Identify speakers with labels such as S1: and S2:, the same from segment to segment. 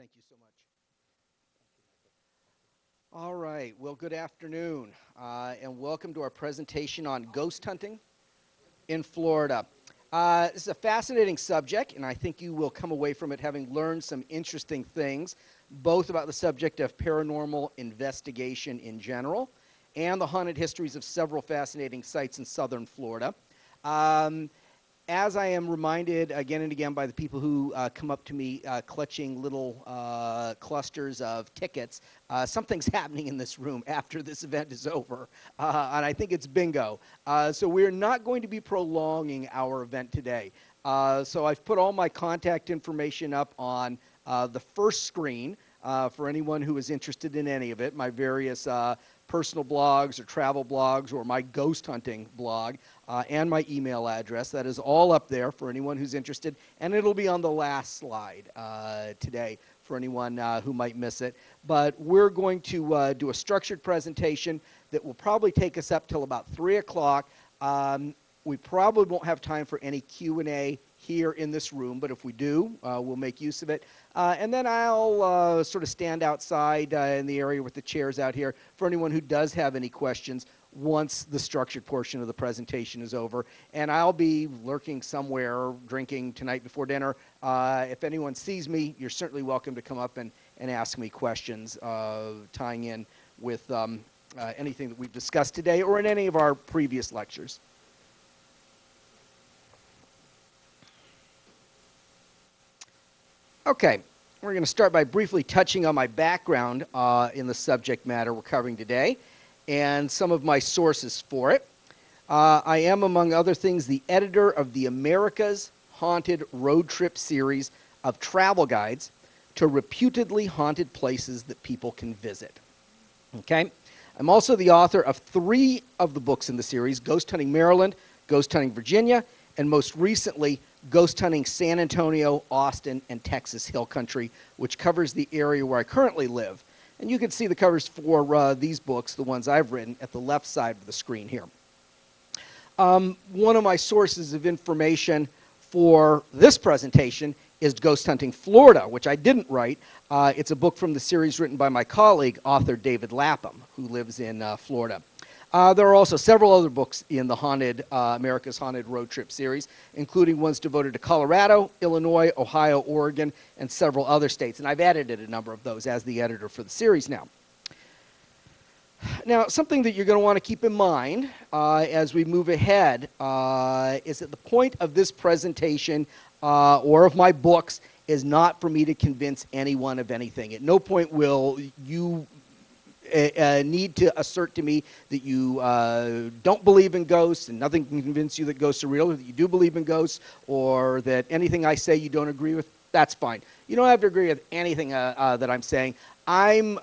S1: Thank you so much. All right, well, good afternoon, and welcome to our presentation on ghost hunting in Florida. This is a fascinating subject, and I think you will come away from it having learned some interesting things, both about the subject of paranormal investigation in general and the haunted histories of several fascinating sites in southern Florida. Um, as I am reminded again and again by the people who come up to me clutching little clusters of tickets, something's happening in this room after this event is over, and I think it's bingo. So we're not going to be prolonging our event today. So I've put all my contact information up on the first screen for anyone who is interested in any of it, my various personal blogs or travel blogs or my ghost hunting blog and my email address. That is all up there for anyone who's interested, and it'll be on the last slide today for anyone who might miss it. But we're going to do a structured presentation that will probably take us up till about 3 o'clock. We probably won't have time for any Q&A here in this room, but if we do, we'll make use of it. And then I'll sort of stand outside in the area with the chairs out here for anyone who does have any questions once the structured portion of the presentation is over. And I'll be lurking somewhere drinking tonight before dinner. If anyone sees me, you're certainly welcome to come up and ask me questions tying in with anything that we've discussed today or in any of our previous lectures. Okay, we're going to start by briefly touching on my background in the subject matter we're covering today and some of my sources for it. I am, among other things, the editor of the America's Haunted Road Trip series of travel guides to reputedly haunted places that people can visit. Okay, I'm also the author of 3 of the books in the series: Ghost Hunting Maryland, Ghost Hunting Virginia, and most recently, Ghost Hunting San Antonio, Austin, and Texas Hill Country, which covers the area where I currently live. And you can see the covers for these books, the ones I've written, at the left side of the screen here. One of my sources of information for this presentation is Ghost Hunting Florida, which I didn't write. It's a book from the series written by my colleague, author David Lapham, who lives in Florida. There are also several other books in the America's Haunted Road Trip series, including ones devoted to Colorado, Illinois, Ohio, Oregon, and several other states. And I've edited a number of those as the editor for the series now. Now, something that you're going to want to keep in mind as we move ahead is that the point of this presentation or of my books is not for me to convince anyone of anything. At no point will you need to assert to me that you don't believe in ghosts and nothing can convince you that ghosts are real, or that you do believe in ghosts, or that anything I say you don't agree with. That's fine. You don't have to agree with anything that I'm saying. I'm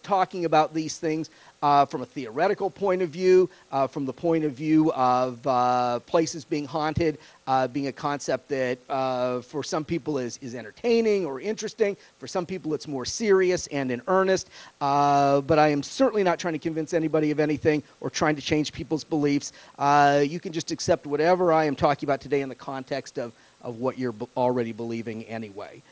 S1: talking about these things from a theoretical point of view, from the point of view of places being haunted, being a concept that for some people is entertaining or interesting. For some people it's more serious and in earnest. But I am certainly not trying to convince anybody of anything or trying to change people's beliefs. You can just accept whatever I am talking about today in the context of what you're already believing anyway.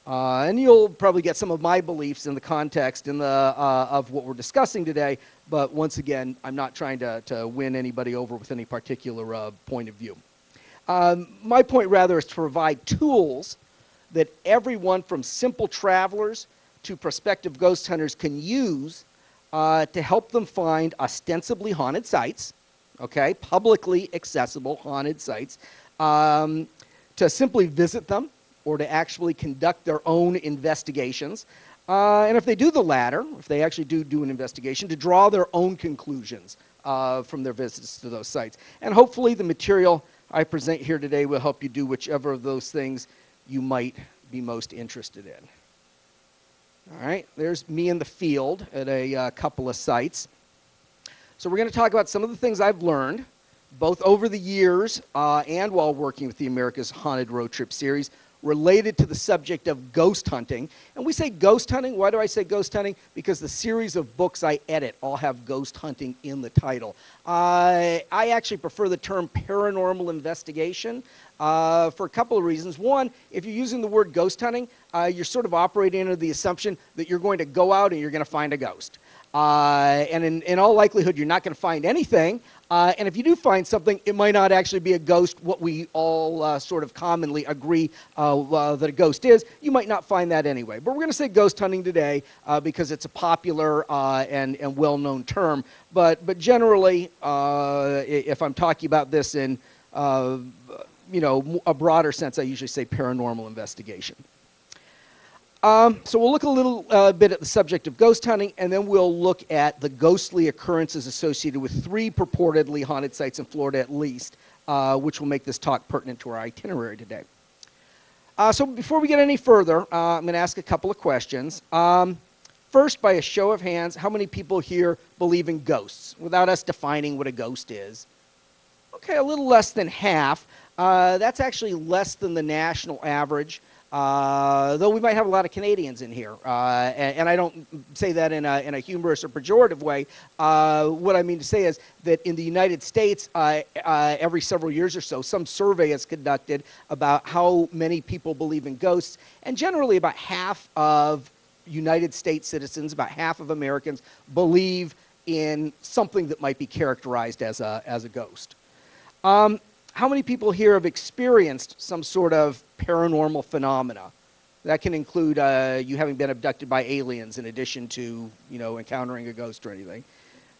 S1: And you'll probably get some of my beliefs in the context of what we're discussing today, but once again, I'm not trying to win anybody over with any particular point of view. My point, rather, is to provide tools that everyone from simple travelers to prospective ghost hunters can use to help them find ostensibly haunted sites, okay, publicly accessible haunted sites, to simply visit them, or to actually conduct their own investigations. And if they do the latter, if they actually do an investigation, to draw their own conclusions from their visits to those sites. And hopefully the material I present here today will help you do whichever of those things you might be most interested in. All right, there's me in the field at a couple of sites. So we're going to talk about some of the things I've learned, both over the years and while working with the America's Haunted Road Trip series, related to the subject of ghost hunting. And we say ghost hunting. Why do I say ghost hunting? Because the series of books I edit all have ghost hunting in the title. I actually prefer the term paranormal investigation for a couple of reasons. One, if you're using the word ghost hunting, you're sort of operating under the assumption that you're going to go out and you're going to find a ghost. And in all likelihood, you're not going to find anything. And if you do find something, it might not actually be a ghost, what we all sort of commonly agree that a ghost is. You might not find that anyway. But we're going to say ghost hunting today because it's a popular and well-known term. But generally, if I'm talking about this in a broader sense, I usually say paranormal investigation. So we'll look a little bit at the subject of ghost hunting, and then we'll look at the ghostly occurrences associated with 3 purportedly haunted sites in Florida at least, which will make this talk pertinent to our itinerary today. So before we get any further, I'm going to ask a couple of questions. First, by a show of hands, how many people here believe in ghosts, without us defining what a ghost is? Okay, a little less than half. That's actually less than the national average. Though we might have a lot of Canadians in here, and I don't say that in a humorous or pejorative way. What I mean to say is that in the United States, every several years or so, some survey is conducted about how many people believe in ghosts, and generally about half of United States citizens, about half of Americans, believe in something that might be characterized as a ghost. How many people here have experienced some sort of paranormal phenomena? That can include you having been abducted by aliens in addition to, encountering a ghost or anything.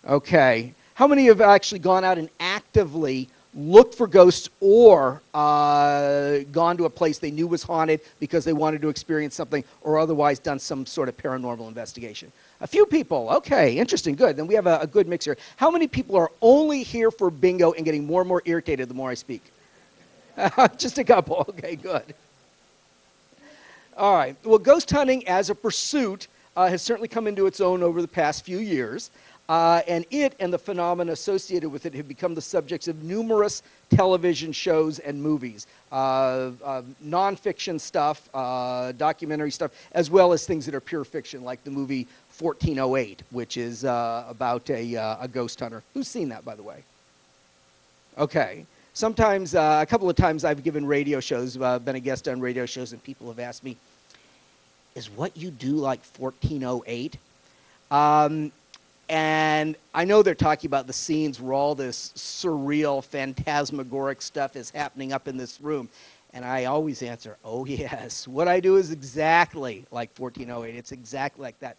S1: Okay. How many have actually gone out and actively looked for ghosts or gone to a place they knew was haunted because they wanted to experience something or otherwise done some sort of paranormal investigation? A few people. Okay, interesting, good. Then we have a good mix here. How many people are only here for bingo and getting more and more irritated the more I speak? Just a couple. Okay, good. All right. Well, ghost hunting as a pursuit has certainly come into its own over the past few years. And it and the phenomena associated with it have become the subjects of numerous television shows and movies, nonfiction stuff, documentary stuff, as well as things that are pure fiction, like the movie 1408, which is about a ghost hunter. Who's seen that, by the way? Okay. Sometimes, a couple of times I've given radio shows, been a guest on radio shows, and people have asked me, is what you do like 1408? And I know they're talking about the scenes where all this surreal, phantasmagoric stuff is happening up in this room. And I always answer, oh, yes. What I do is exactly like 1408. It's exactly like that.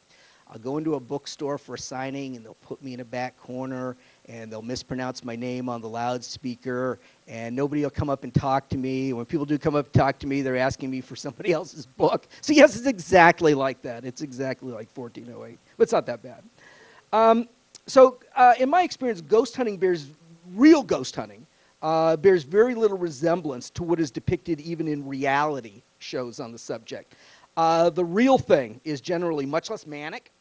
S1: I'll go into a bookstore for a signing, and they'll put me in a back corner, and they'll mispronounce my name on the loudspeaker, and nobody will come up and talk to me. When people do come up and talk to me, they're asking me for somebody else's book. So, yes, it's exactly like that. It's exactly like 1408. But it's not that bad. In my experience, real ghost hunting bears very little resemblance to what is depicted even in reality shows on the subject. The real thing is generally much less manic,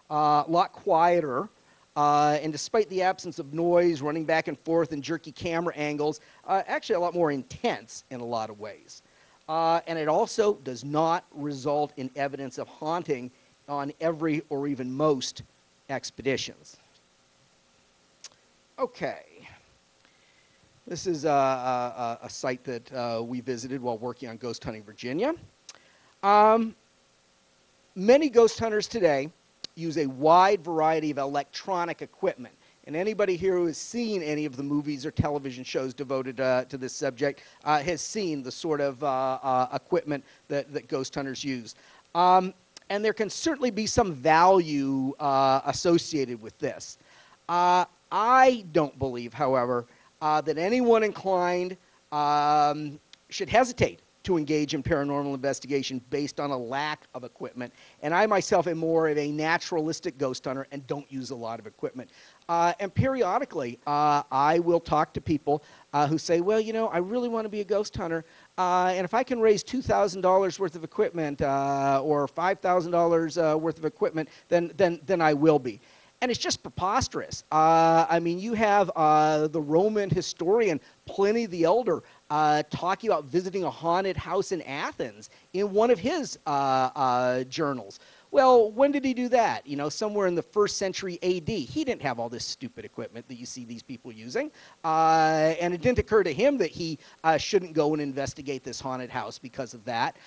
S1: a lot quieter, and despite the absence of noise, running back and forth, and jerky camera angles, actually a lot more intense in a lot of ways. And it also does not result in evidence of haunting on every or even most expeditions. Okay. This is a site that we visited while working on Ghost Hunting Virginia. Many ghost hunters today use a wide variety of electronic equipment. And anybody here who has seen any of the movies or television shows devoted to this subject has seen the sort of equipment that ghost hunters use. And there can certainly be some value associated with this. I don't believe, however, that anyone inclined should hesitate to engage in paranormal investigation based on a lack of equipment. And I myself am more of a naturalistic ghost hunter and don't use a lot of equipment. And periodically, I will talk to people who say, well, I really want to be a ghost hunter. And if I can raise $2,000 worth of equipment or $5,000 worth of equipment, then I will be. And it's just preposterous. I mean, you have the Roman historian Pliny the Elder talking about visiting a haunted house in Athens in one of his journals. Well, when did he do that? You know, somewhere in the first century AD. He didn't have all this stupid equipment that you see these people using. And it didn't occur to him that he shouldn't go and investigate this haunted house because of that.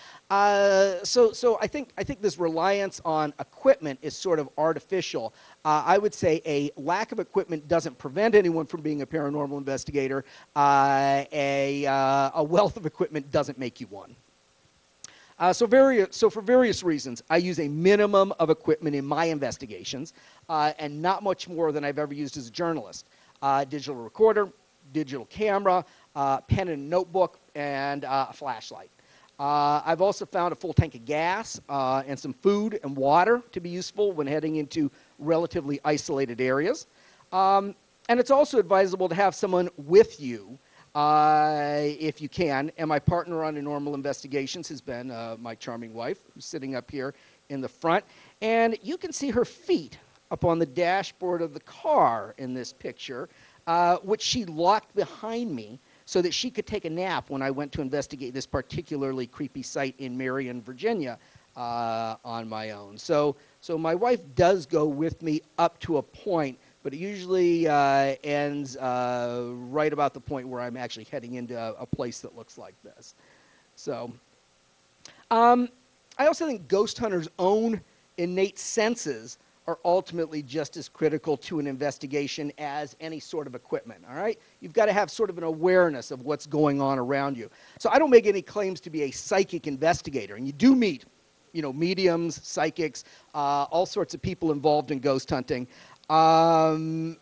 S1: So I think this reliance on equipment is sort of artificial. I would say a lack of equipment doesn't prevent anyone from being a paranormal investigator. A wealth of equipment doesn't make you one. So for various reasons, I use a minimum of equipment in my investigations, and not much more than I've ever used as a journalist. Digital recorder, digital camera, pen and notebook, and a flashlight. I've also found a full tank of gas and some food and water to be useful when heading into relatively isolated areas. And it's also advisable to have someone with you if you can. And my partner on Normal Investigations has been my charming wife, who's sitting up here in the front. And you can see her feet up on the dashboard of the car in this picture, which she locked behind me so that she could take a nap when I went to investigate this particularly creepy site in Marion, Virginia, on my own. So my wife does go with me up to a point, but it usually ends right about the point where I'm actually heading into a place that looks like this. So I also think ghost hunters' own innate senses are ultimately just as critical to an investigation as any sort of equipment, all right? You've got to have sort of an awareness of what's going on around you. So I don't make any claims to be a psychic investigator, and you do meet, you know, mediums, psychics, all sorts of people involved in ghost hunting. And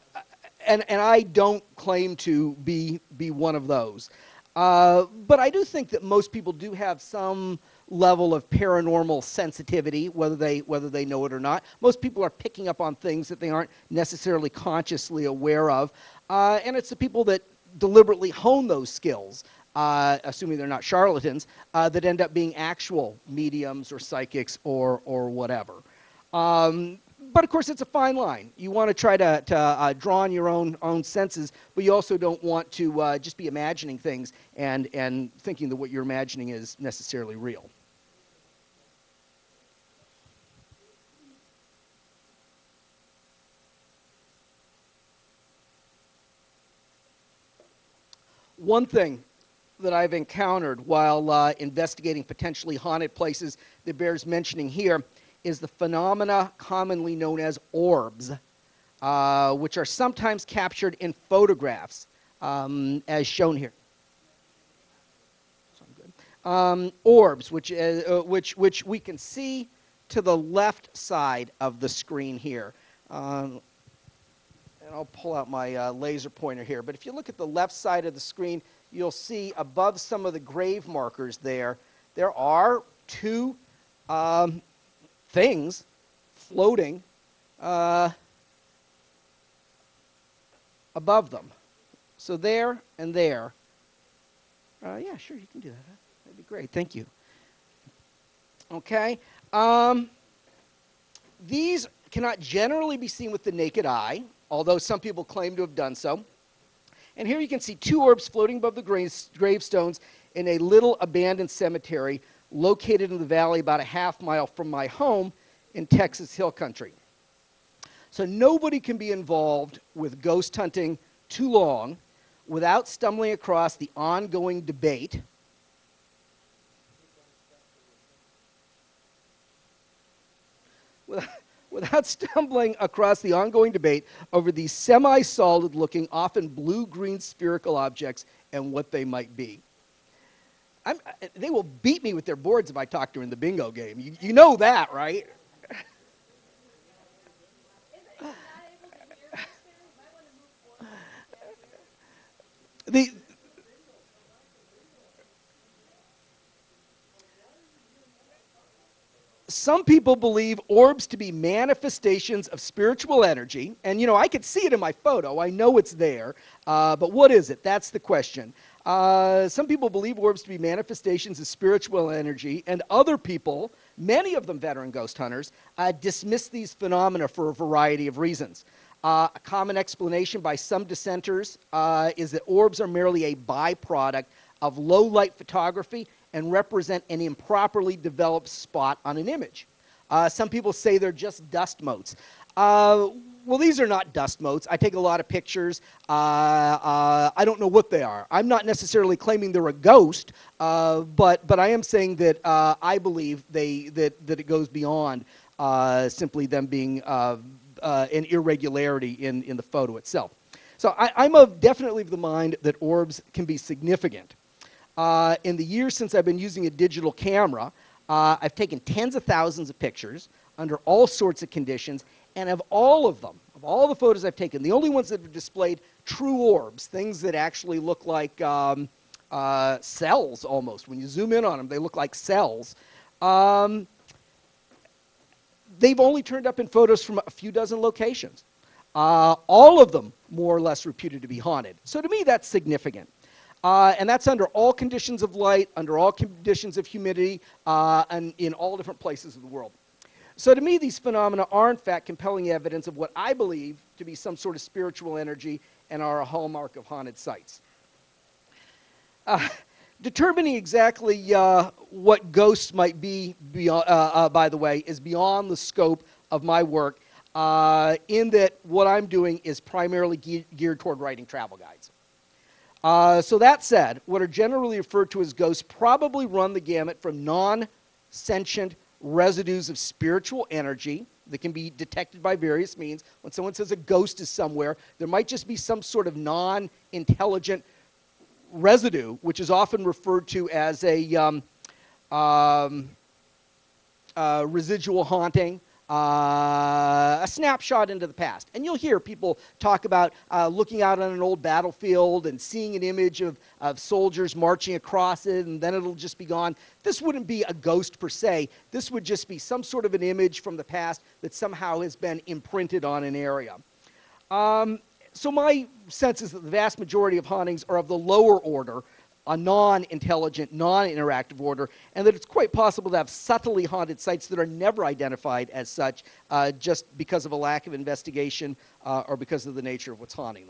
S1: I don't claim to be one of those. But I do think that most people do have some level of paranormal sensitivity, whether they know it or not. Most people are picking up on things that they aren't necessarily consciously aware of. And it's the people that deliberately hone those skills, assuming they're not charlatans, that end up being actual mediums or psychics or whatever. But of course, it's a fine line. You want to try to draw on your own senses, but you also don't want to just be imagining things and thinking that what you're imagining is necessarily real. One thing that I've encountered while investigating potentially haunted places that bears mentioning here is the phenomena commonly known as orbs, which are sometimes captured in photographs, as shown here. Orbs, which we can see to the left side of the screen here. And I'll pull out my laser pointer here. But if you look at the left side of the screen, you'll see above some of the grave markers there are two things floating above them. So there and there. Yeah, sure, you can do that. That'd be great. Thank you. Okay. These cannot generally be seen with the naked eye, although some people claim to have done so. And here you can see two orbs floating above the gravestones in a little abandoned cemetery located in the valley about a half-mile from my home in Texas Hill Country. So nobody can be involved with ghost hunting too long without stumbling across the ongoing debate without stumbling across the ongoing debate over these semi-solid looking, often blue-green spherical objects and what they might be. They will beat me with their boards if I talk during the bingo game. You know that, right? Some people believe orbs to be manifestations of spiritual energy. And, you know, I could see it in my photo. I know it's there. But what is it? That's the question. Some people believe orbs to be manifestations of spiritual energy. And other people, many of them veteran ghost hunters, dismiss these phenomena for a variety of reasons. A common explanation by some dissenters is that orbs are merely a byproduct of low-light photography and represent an improperly developed spot on an image. Some people say they're just dust motes. Well, these are not dust motes. I take a lot of pictures. I don't know what they are. I'm not necessarily claiming they're a ghost, but I am saying that I believe that it goes beyond simply them being an irregularity in the photo itself. So I'm definitely of the mind that orbs can be significant. In the years since I've been using a digital camera, I've taken tens of thousands of pictures under all sorts of conditions, and of all of them, of all the photos I've taken, the only ones that have displayed true orbs, things that actually look like cells almost. When you zoom in on them, they look like cells. They've only turned up in photos from a few dozen locations. All of them more or less reputed to be haunted. So to me, that's significant. And that's under all conditions of light, under all conditions of humidity, and in all different places of the world. So to me, these phenomena are in fact compelling evidence of what I believe to be some sort of spiritual energy and are a hallmark of haunted sites. Determining exactly what ghosts might be, by the way, is beyond the scope of my work, in that what I'm doing is primarily geared toward writing travel guides. So that said, what are generally referred to as ghosts probably run the gamut from non-sentient residues of spiritual energy that can be detected by various means. When someone says a ghost is somewhere, there might just be some sort of non-intelligent residue, which is often referred to as a residual haunting, a snapshot into the past. And you'll hear people talk about looking out on an old battlefield and seeing an image of soldiers marching across it, and then it'll just be gone. This wouldn't be a ghost per se. This would just be some sort of an image from the past that somehow has been imprinted on an area. So my sense is that the vast majority of hauntings are of the lower order, a non-intelligent, non-interactive order, and that it's quite possible to have subtly haunted sites that are never identified as such just because of a lack of investigation or because of the nature of what's haunting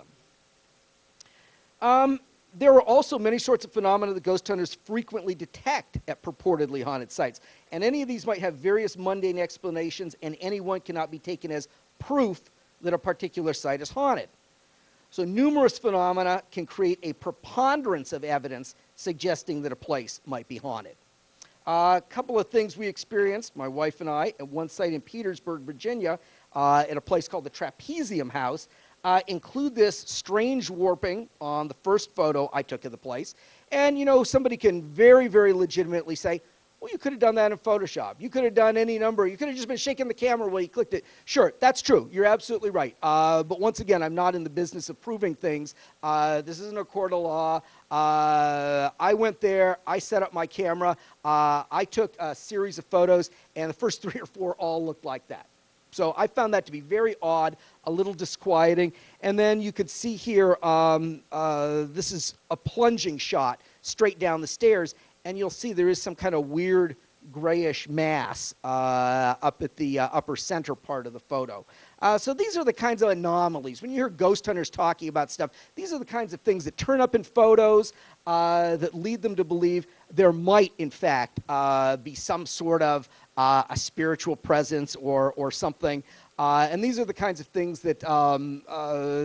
S1: them. There are also many sorts of phenomena that ghost hunters frequently detect at purportedly haunted sites, and any of these might have various mundane explanations, and any one cannot be taken as proof that a particular site is haunted. So numerous phenomena can create a preponderance of evidence suggesting that a place might be haunted. A couple of things we experienced, my wife and I, at one site in Petersburg, Virginia, at a place called the Trapezium House, include this strange warping on the first photo I took of the place. And, you know, somebody can very, very legitimately say, well, you could have done that in Photoshop. You could have done any number. You could have just been shaking the camera while you clicked it. Sure, that's true. You're absolutely right. But once again, I'm not in the business of proving things. This isn't a court of law. I went there. I set up my camera. I took a series of photos, and the first 3 or 4 all looked like that. So I found that to be very odd, a little disquieting. And then you could see here, this is a plunging shot straight down the stairs. And you'll see there is some kind of weird grayish mass up at the upper center part of the photo. So these are the kinds of anomalies. When you hear ghost hunters talking about stuff, these are the kinds of things that turn up in photos that lead them to believe there might, in fact, be some sort of a spiritual presence or something. And these are the kinds of things that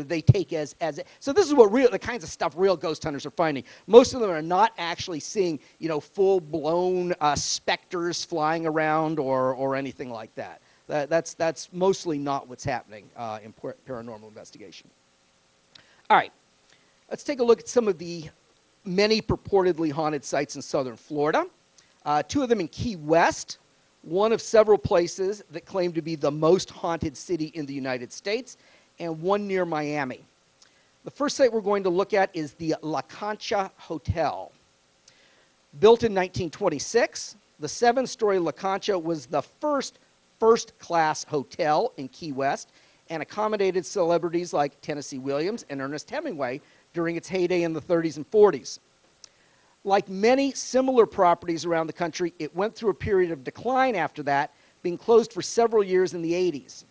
S1: they take as so this is what the kinds of stuff real ghost hunters are finding. Most of them are not actually seeing, you know, full-blown specters flying around or anything like that. That's mostly not what's happening in paranormal investigation. All right, let's take a look at some of the many purportedly haunted sites in southern Florida. 2 of them in Key West. One of several places that claim to be the most haunted city in the United States, and one near Miami. The first site we're going to look at is the La Concha Hotel. Built in 1926, the 7-story La Concha was the first-class hotel in Key West and accommodated celebrities like Tennessee Williams and Ernest Hemingway during its heyday in the 30s and 40s. Like many similar properties around the country, it went through a period of decline after that, being closed for several years in the 80s.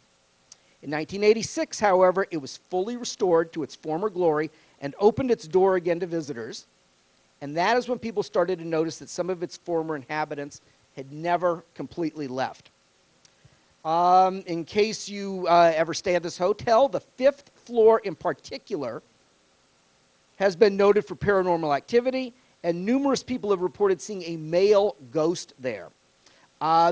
S1: In 1986, however, it was fully restored to its former glory and opened its door again to visitors. And that is when people started to notice that some of its former inhabitants had never completely left. In case you ever stay at this hotel, the 5th floor in particular has been noted for paranormal activity, and numerous people have reported seeing a male ghost there.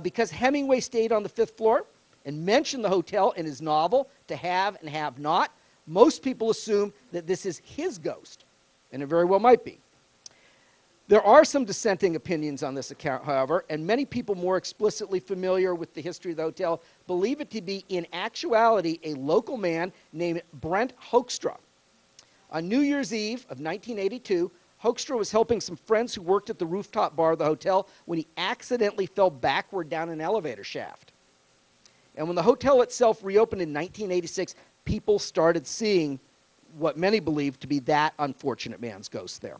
S1: Because Hemingway stayed on the 5th floor and mentioned the hotel in his novel, To Have and Have Not, most people assume that this is his ghost, and it very well might be. There are some dissenting opinions on this account, however, and many people more explicitly familiar with the history of the hotel believe it to be, in actuality, a local man named Brent Hoekstra. On New Year's Eve of 1982, Hoekstra was helping some friends who worked at the rooftop bar of the hotel when he accidentally fell backward down an elevator shaft. And when the hotel itself reopened in 1986, people started seeing what many believed to be that unfortunate man's ghost there.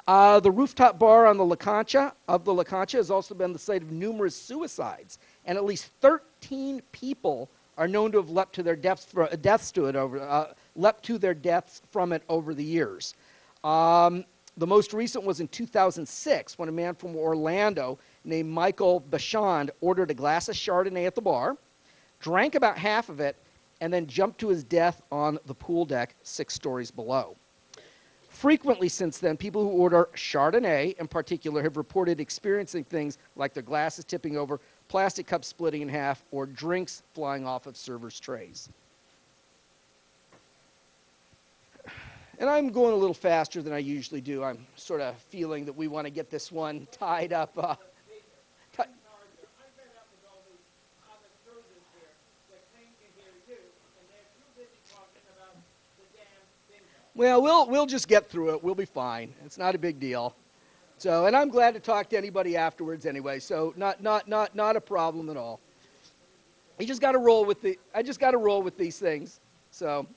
S1: The rooftop bar on the La Concha has also been the site of numerous suicides, and at least 13 people are known to have leapt to their deaths from it over the years. The most recent was in 2006 when a man from Orlando named Michael Bachand ordered a glass of Chardonnay at the bar, drank about half of it, and then jumped to his death on the pool deck 6 stories below. Frequently since then, people who order Chardonnay in particular have reported experiencing things like their glasses tipping over, plastic cups splitting in half, or drinks flying off of servers' trays. And I'm going a little faster than I usually do. I'm sort of feeling that we want to get this one tied up. Well, we'll just get through it. We'll be fine. It's not a big deal. So, and I'm glad to talk to anybody afterwards anyway. So, not a problem at all. I just got to roll with these things. So,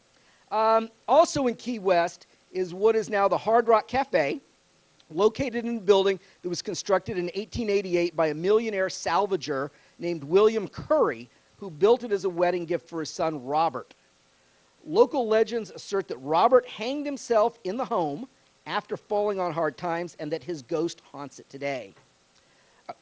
S1: also in Key West is what is now the Hard Rock Cafe, located in a building that was constructed in 1888 by a millionaire salvager named William Curry, who built it as a wedding gift for his son Robert. Local legends assert that Robert hanged himself in the home after falling on hard times and that his ghost haunts it today.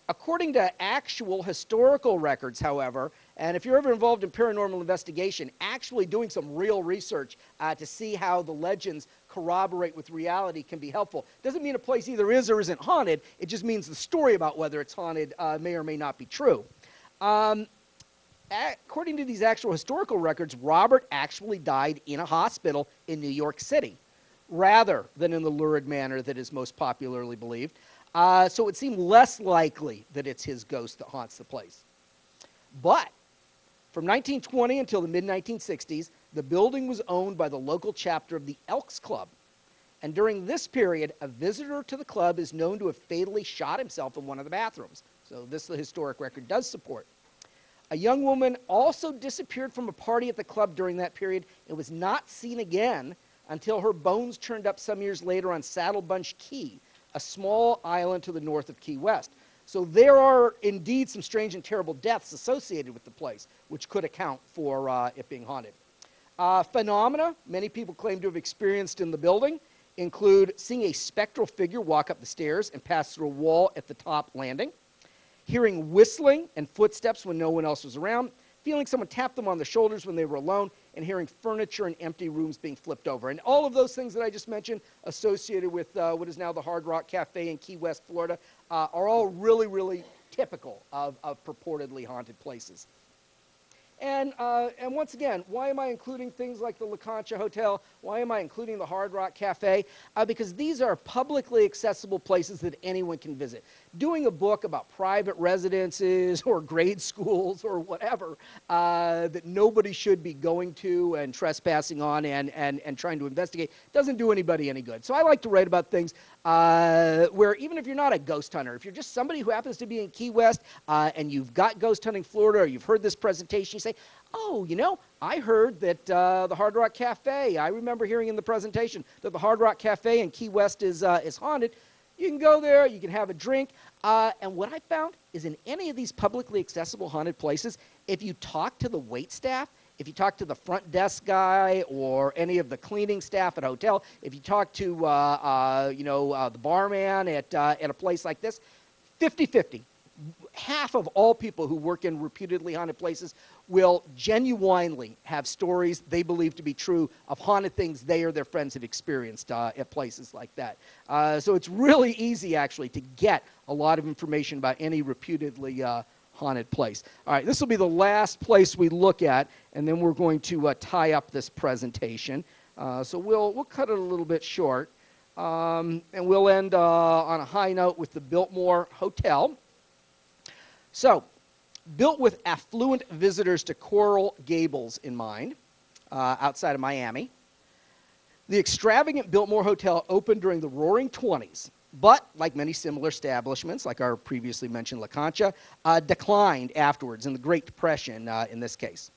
S1: According to actual historical records, however, and if you're ever involved in paranormal investigation, actually doing some real research to see how the legends corroborate with reality can be helpful. Doesn't mean a place either is or isn't haunted. It just means the story about whether it's haunted may or may not be true. According to these actual historical records, Robert actually died in a hospital in New York City, rather than in the lurid manner that is most popularly believed. So it seemed less likely that it's his ghost that haunts the place. But from 1920 until the mid-1960s, the building was owned by the local chapter of the Elks Club. And during this period, a visitor to the club is known to have fatally shot himself in one of the bathrooms. So this, the historic record does support. A young woman also disappeared from a party at the club during that period and was not seen again until her bones turned up some years later on Saddle Bunch Key, a small island to the north of Key West. So there are indeed some strange and terrible deaths associated with the place, which could account for it being haunted. Phenomena many people claim to have experienced in the building include seeing a spectral figure walk up the stairs and pass through a wall at the top landing, hearing whistling and footsteps when no one else was around, feeling someone tap them on the shoulders when they were alone, and hearing furniture in empty rooms being flipped over. And all of those things that I just mentioned associated with what is now the Hard Rock Cafe in Key West, Florida, are all really, really typical of purportedly haunted places. And once again, why am I including things like the La Concha Hotel? Why am I including the Hard Rock Cafe? Because these are publicly accessible places that anyone can visit. Doing a book about private residences or grade schools or whatever that nobody should be going to and trespassing on and trying to investigate doesn't do anybody any good. So I like to write about things where even if you're not a ghost hunter, if you're just somebody who happens to be in Key West and you've got Ghost Hunting Florida or you've heard this presentation, you say, oh, you know, I heard that the Hard Rock Cafe, I remember hearing in the presentation that the Hard Rock Cafe in Key West is haunted. You can go there, you can have a drink, and what I found is in any of these publicly accessible haunted places, if you talk to the wait staff, if you talk to the front desk guy or any of the cleaning staff at a hotel, if you talk to the barman at a place like this, 50-50. half of all people who work in reputedly haunted places will genuinely have stories they believe to be true of haunted things they or their friends have experienced at places like that. So it's really easy, actually, to get a lot of information about any reputedly haunted place. All right, this will be the last place we look at, and then we're going to tie up this presentation. So we'll cut it a little bit short, and we'll end on a high note with the Biltmore Hotel. So, built with affluent visitors to Coral Gables in mind, outside of Miami. The extravagant Biltmore Hotel opened during the Roaring '20s, but like many similar establishments, like our previously mentioned La Concha, declined afterwards in the Great Depression in this case.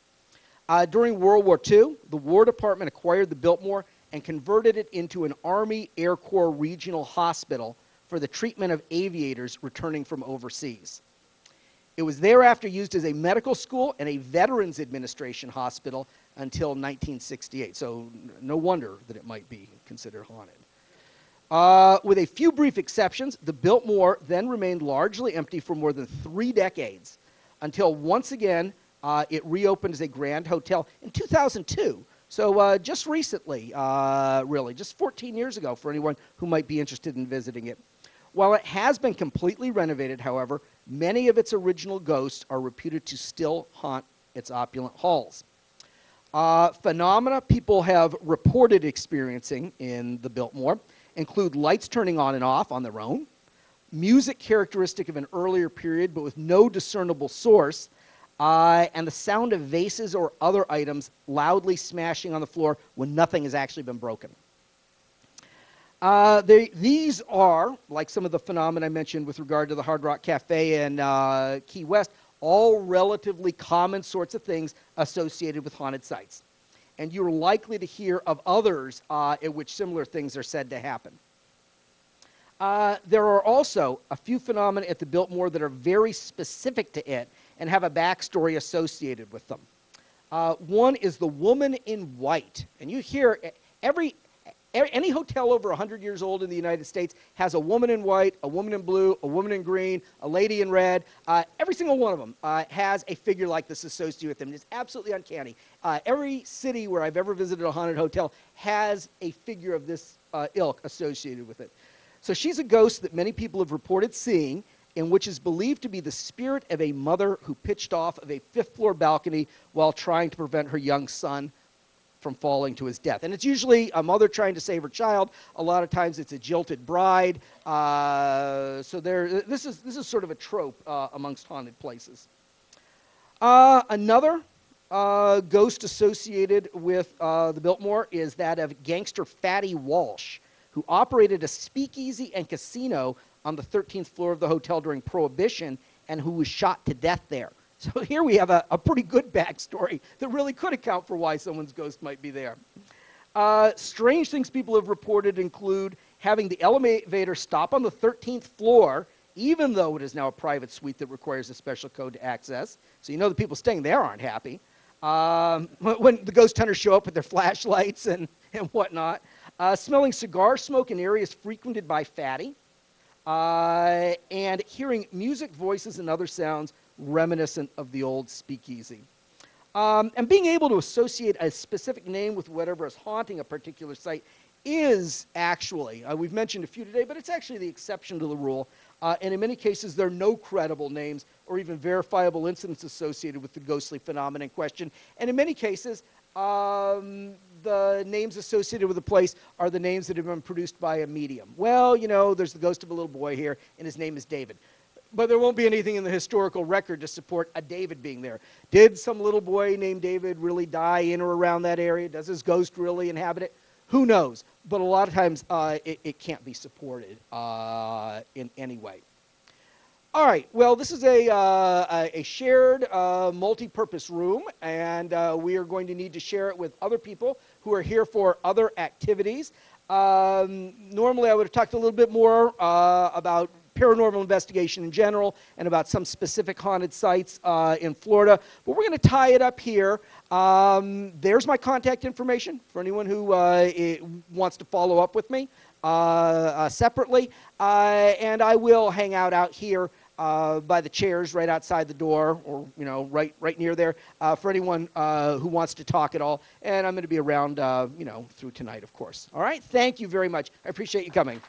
S1: During World War II, the War Department acquired the Biltmore and converted it into an Army Air Corps regional hospital for the treatment of aviators returning from overseas. It was thereafter used as a medical school and a Veterans Administration hospital until 1968. So no wonder that it might be considered haunted. With a few brief exceptions, the Biltmore then remained largely empty for more than 3 decades until once again it reopened as a grand hotel in 2002. So just recently, really, just 14 years ago for anyone who might be interested in visiting it. While it has been completely renovated, however, many of its original ghosts are reputed to still haunt its opulent halls. Phenomena people have reported experiencing in the Biltmore include lights turning on and off on their own, music characteristic of an earlier period but with no discernible source, and the sound of vases or other items loudly smashing on the floor when nothing has actually been broken. These are, like some of the phenomena I mentioned with regard to the Hard Rock Cafe in Key West, all relatively common sorts of things associated with haunted sites. And you're likely to hear of others in which similar things are said to happen. There are also a few phenomena at the Biltmore that are very specific to it and have a backstory associated with them. One is the woman in white. And you hear any hotel over 100 years old in the United States has a woman in white, a woman in blue, a woman in green, a lady in red. Every single one of them has a figure like this associated with them. It's absolutely uncanny. Every city where I've ever visited a haunted hotel has a figure of this ilk associated with it. So she's a ghost that many people have reported seeing, and which is believed to be the spirit of a mother who pitched off of a 5th-floor balcony while trying to prevent her young son from falling to his death. And it's usually a mother trying to save her child. A lot of times it's a jilted bride. So this is sort of a trope amongst haunted places. Another ghost associated with the Biltmore is that of gangster Fatty Walsh, who operated a speakeasy and casino on the 13th floor of the hotel during Prohibition and who was shot to death there. So here we have a pretty good backstory that really could account for why someone's ghost might be there. Strange things people have reported include having the elevator stop on the 13th floor, even though it is now a private suite that requires a special code to access. So you know the people staying there aren't happy. When the ghost hunters show up with their flashlights and whatnot. Smelling cigar smoke in areas frequented by Fatty. And hearing music, voices, and other sounds reminiscent of the old speakeasy. And being able to associate a specific name with whatever is haunting a particular site is actually, we've mentioned a few today, but it's actually the exception to the rule. And in many cases, there are no credible names or even verifiable incidents associated with the ghostly phenomenon in question. And in many cases, the names associated with the place are the names that have been produced by a medium. Well, you know, there's the ghost of a little boy here, and his name is David. But there won't be anything in the historical record to support a David being there. Did some little boy named David really die in or around that area? Does his ghost really inhabit it? Who knows? But a lot of times it can't be supported in any way. All right, well, this is a shared multi-purpose room, and we are going to need to share it with other people who are here for other activities. Normally, I would have talked a little bit more about paranormal investigation in general and about some specific haunted sites in Florida, but we're going to tie it up here. There's my contact information for anyone who wants to follow up with me separately, and I will hang out here by the chairs right outside the door, or right near there, for anyone who wants to talk at all. And I'm going to be around, through tonight, of course. All right. Thank you very much. I appreciate you coming.